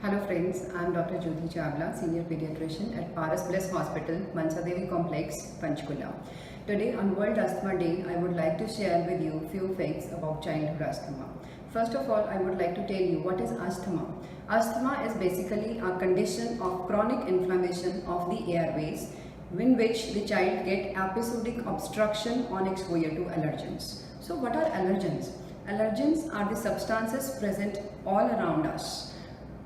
Hello friends, I am Dr. Jyoti Chawla, Senior Pediatrician at Paras Bliss Hospital Panchkula, Panchkula. Today on World Asthma Day, I would like to share with you few facts about childhood asthma. First of all, I would like to tell you what is asthma. Asthma is basically a condition of chronic inflammation of the airways in which the child gets episodic obstruction on exposure to allergens. So what are allergens? Allergens are the substances present all around us.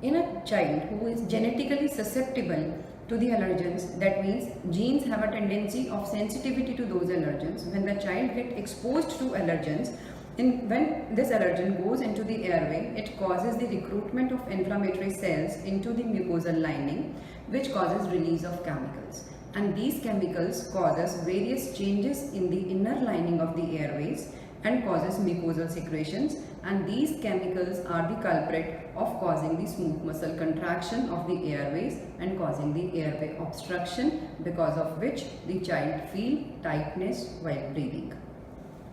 In a child who is genetically susceptible to the allergens, that means genes have a tendency of sensitivity to those allergens. When the child gets exposed to allergens, when this allergen goes into the airway, it causes the recruitment of inflammatory cells into the mucosal lining, which causes release of chemicals. And these chemicals causes various changes in the inner lining of the airways and causes mucosal secretions, and these chemicals are the culprit of causing the smooth muscle contraction of the airways and causing the airway obstruction, because of which the child feel tightness while breathing.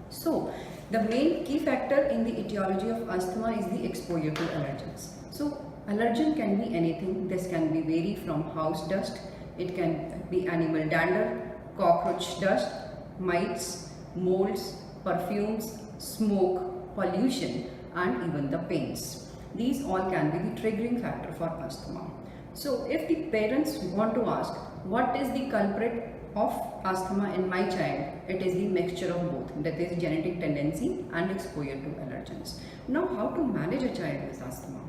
So the main key factor in the etiology of asthma is the exposure to allergens. So allergen can be anything. This can be vary from house dust, it can be animal dander, cockroach dust, mites, molds, perfumes, smoke, pollution, and even the paints. These all can be the triggering factor for asthma. So if the parents want to ask what is the culprit of asthma in my child, it is the mixture of both, that is genetic tendency and exposure to allergens. Now how to manage a child with asthma?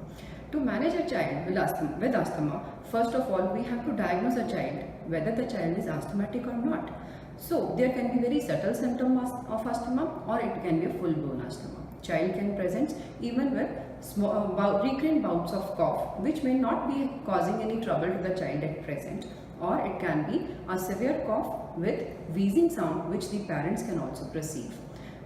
To manage a child with asthma, first of all we have to diagnose a child whether the child is asthmatic or not. So there can be very subtle symptoms of asthma, or it can be a full-blown asthma. Child can present even with recurrent bouts of cough, which may not be causing any trouble to the child at present, or it can be a severe cough with wheezing sound, which the parents can also perceive.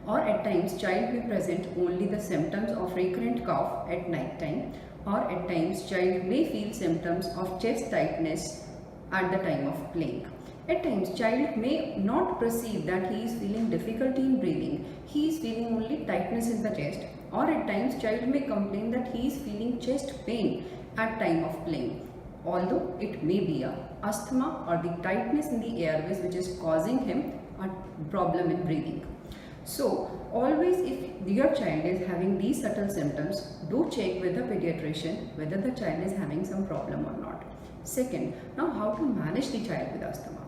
Or at times child may present only the symptoms of recurrent cough at night time, or at times child may feel symptoms of chest tightness at the time of playing. At times, child may not perceive that he is feeling difficulty in breathing. He is feeling only tightness in the chest, or at times child may complain that he is feeling chest pain at time of playing. Although it may be a asthma or the tightness in the airways which is causing him a problem in breathing. So always, if your child is having these subtle symptoms, do check with the pediatrician whether the child is having some problem or not. Second, now how to manage the child with asthma?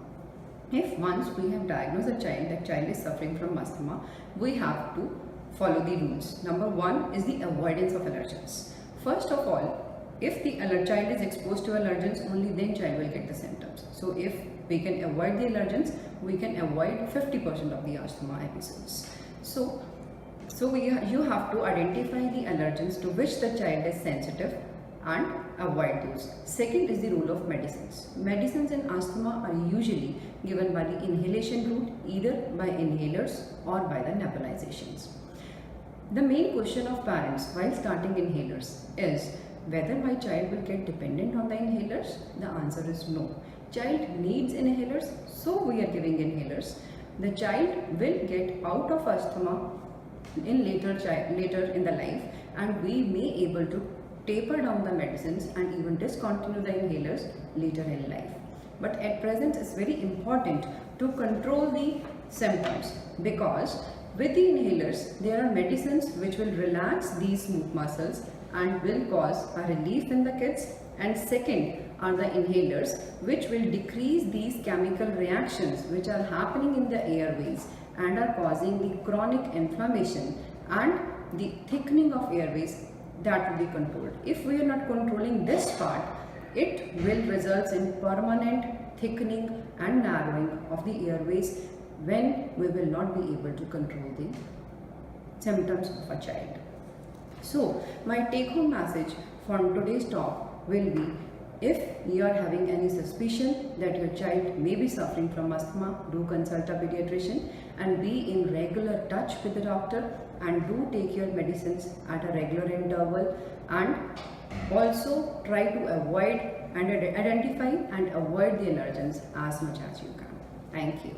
If once we have diagnosed a child that child is suffering from asthma, we have to follow the rules. Number one is the avoidance of allergens. First of all, if the child is exposed to allergens, only then child will get the symptoms. So if we can avoid the allergens, we can avoid 50% of the asthma episodes. So you have to identify the allergens to which the child is sensitive and avoid those. Second is the role of medicines. Medicines in asthma are usually given by the inhalation route, either by inhalers or by the nebulizations. The main question of parents while starting inhalers is whether my child will get dependent on the inhalers. The answer is no. Child needs inhalers, so we are giving inhalers. The child will get out of asthma in later in the life, and we may able to taper down the medicines and even discontinue the inhalers later in life. But at present it's very important to control the symptoms, because with the inhalers there are medicines which will relax these smooth muscles and will cause a relief in the kids, and second are the inhalers which will decrease these chemical reactions which are happening in the airways and are causing the chronic inflammation and the thickening of airways. That will be controlled. If we are not controlling this part, it will result in permanent thickening and narrowing of the airways, when we will not be able to control the symptoms of a child. So my take home message from today's talk will be, if you are having any suspicion that your child may be suffering from asthma, do consult a pediatrician and be in regular touch with the doctor, and do take your medicines at a regular interval, and also try to avoid and identify and avoid the allergens as much as you can. Thank you.